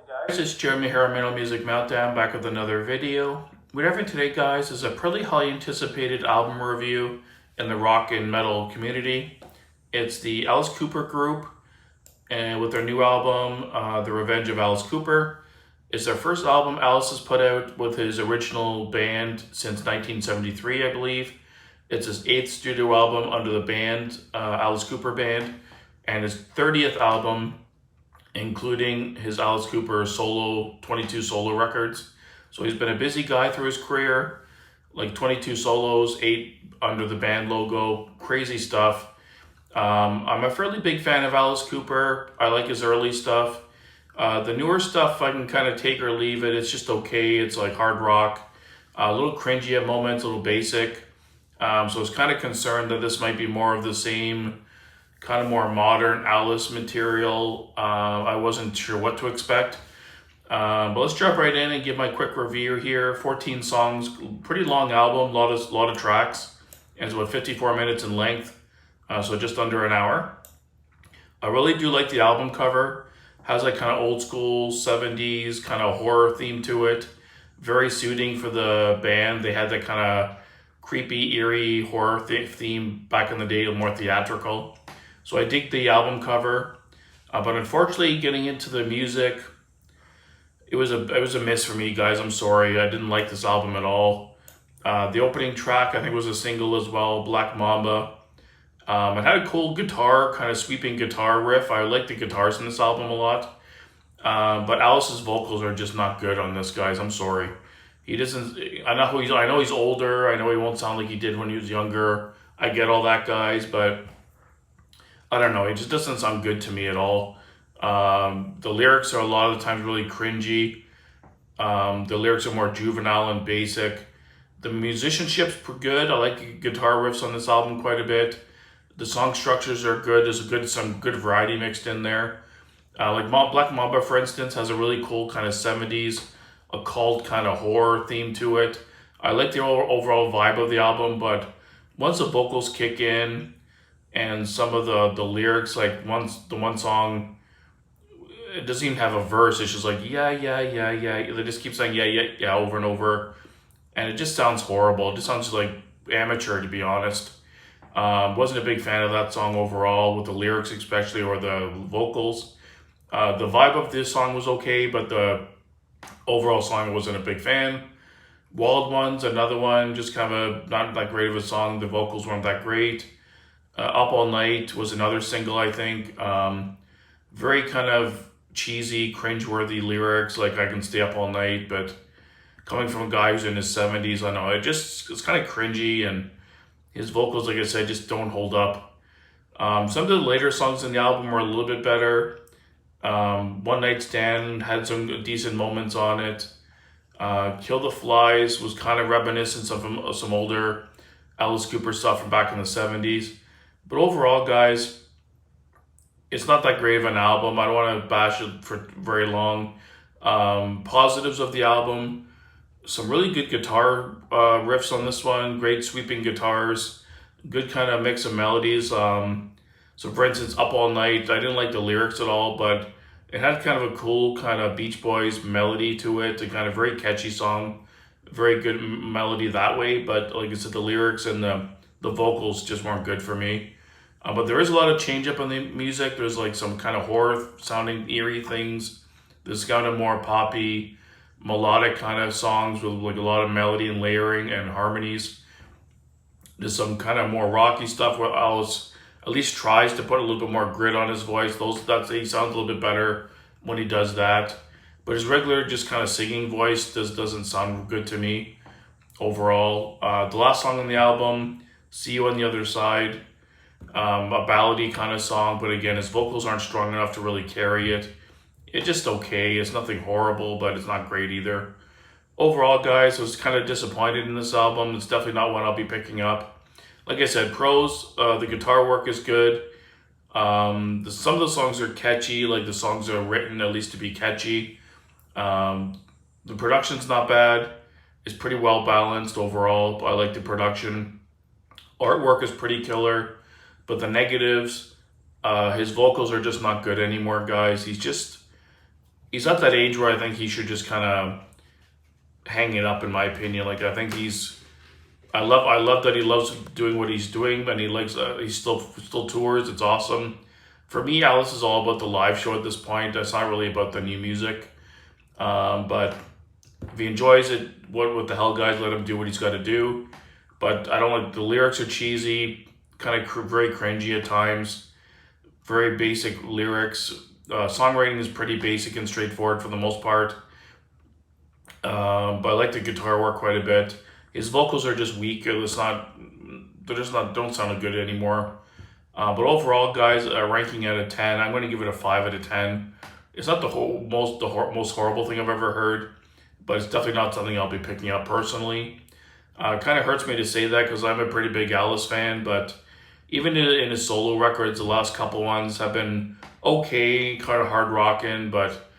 Guys, it's Jeremy here on Metal Music Meltdown, back with another video. What we're having today, guys, is a pretty highly anticipated album review in the rock and metal community. It's the Alice Cooper Group, and with their new album, The Revenge of Alice Cooper. It's their first album Alice has put out with his original band since 1973, I believe. It's his 8th studio album under the band, Alice Cooper Band, and his 30th album, including his Alice Cooper solo 22 solo records. So he's been a busy guy through his career, like 22 solos, 8 under the band logo, crazy stuff. I'm a fairly big fan of Alice Cooper. I like his early stuff. The newer stuff I can kind of take or leave it. It's just okay. It's like hard rock, a little cringy at moments, a little basic. So I was kind of concerned that this might be more of the same kind of more modern Alice material. I wasn't sure what to expect. But let's jump right in and give my quick review here. 14 songs, pretty long album, lot of tracks. And it's about 54 minutes in length, so just under an hour. I really do like the album cover. Has like kind of old school 70s kind of horror theme to it. Very suiting for the band. They had that kind of creepy, eerie horror theme back in the day, more theatrical. So I dig the album cover, but unfortunately getting into the music, it was a miss for me, guys. I'm sorry, I didn't like this album at all. The opening track, I think, was a single as well, Black Mamba. It had a cool guitar, kind of sweeping guitar riff. I like the guitars in this album a lot. But Alice's vocals are just not good on this, guys. I'm sorry. He doesn't, I know he's older. I know he won't sound like he did when he was younger. I get all that, guys, but I don't know, it just doesn't sound good to me at all. The lyrics are a lot of the times really cringy. The lyrics are more juvenile and basic. The musicianship's good. I like guitar riffs on this album quite a bit. The song structures are good. There's some good variety mixed in there. Like Black Mamba, for instance, has a really cool kind of 70s occult kind of horror theme to it. I like the overall vibe of the album, but once the vocals kick in, and some of the lyrics, like the one song, it doesn't even have a verse. It's just like, yeah, yeah, yeah, yeah. They just keep saying, yeah, yeah, yeah, over and over. And it just sounds horrible. It just sounds like amateur, to be honest. Wasn't a big fan of that song overall, with the lyrics especially, or the vocals. The vibe of this song was okay, but the overall song I wasn't a big fan. Wild Ones, another one, just kind of not that great of a song. The vocals weren't that great. Up All Night was another single, I think. Very kind of cheesy, cringeworthy lyrics, like I can stay up all night, but coming from a guy who's in his 70s, I know, it's kind of cringy, and his vocals, like I said, just don't hold up. Some of the later songs in the album were a little bit better. One Night Stand had some decent moments on it. Kill the Flies was kind of reminiscent of some older Alice Cooper stuff from back in the 70s. But overall, guys, it's not that great of an album. I don't want to bash it for very long. Positives of the album, some really good guitar riffs on this one, great sweeping guitars, good kind of mix of melodies. So for instance, Up All Night, I didn't like the lyrics at all, but it had kind of a cool kind of Beach Boys melody to it, a kind of very catchy song, very good melody that way. But like I said, the lyrics and the vocals just weren't good for me. But there is a lot of change up in the music. There's like some kind of horror sounding eerie things. There's kind of more poppy, melodic kind of songs with like a lot of melody and layering and harmonies. There's some kind of more rocky stuff where Alice at least tries to put a little bit more grit on his voice. He sounds a little bit better when he does that. But his regular just kind of singing voice doesn't sound good to me overall. The last song on the album, See You on the Other Side, a ballady kind of song, but again, his vocals aren't strong enough to really carry it. It's just okay. It's nothing horrible, but it's not great either. Overall, guys, I was kind of disappointed in this album. It's definitely not one I'll be picking up. Like I said, pros, the guitar work is good. Some of the songs are catchy, like the songs are written at least to be catchy. The production's not bad. It's pretty well balanced overall. I like the production. Artwork is pretty killer. But the negatives, his vocals are just not good anymore, guys. he's at that age where I think he should just kind of hang it up, in my opinion. Like, I think I love that he loves doing what he's doing, and he likes, he still tours. It's awesome. For me, Alice is all about the live show at this point. It's not really about the new music. But if he enjoys it, what the hell, guys? Let him do what he's got to do. But I don't like, the lyrics are cheesy, kind of very cringy at times. Very basic lyrics. Songwriting is pretty basic and straightforward for the most part. But I like the guitar work quite a bit. His vocals are just weak. Don't sound good anymore. But overall, guys, ranking out of 10, I'm going to give it a 5 out of 10. It's not the most horrible thing I've ever heard, but it's definitely not something I'll be picking up personally. It kind of hurts me to say that because I'm a pretty big Alice fan, but even in his solo records, the last couple ones have been okay, kind of hard rocking, but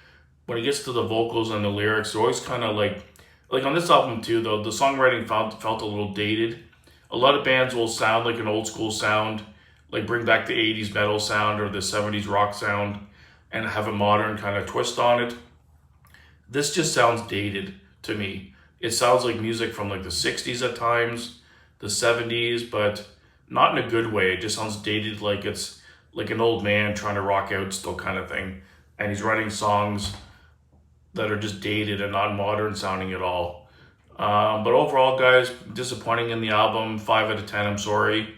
when it gets to the vocals and the lyrics, they're always kind of like on this album too, though, the songwriting felt a little dated. A lot of bands will sound like an old school sound, like bring back the 80s metal sound or the 70s rock sound and have a modern kind of twist on it. This just sounds dated to me. It sounds like music from like the 60s at times, the 70s, but not in a good way. It just sounds dated, like it's like an old man trying to rock out still kind of thing. And he's writing songs that are just dated and not modern sounding at all. But overall, guys, disappointing in the album. 5 out of 10, I'm sorry.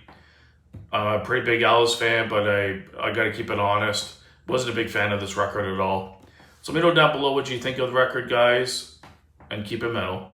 I'm a pretty big Alice fan, but I got to keep it honest. Wasn't a big fan of this record at all. So let me know down below what you think of the record, guys, and keep it metal.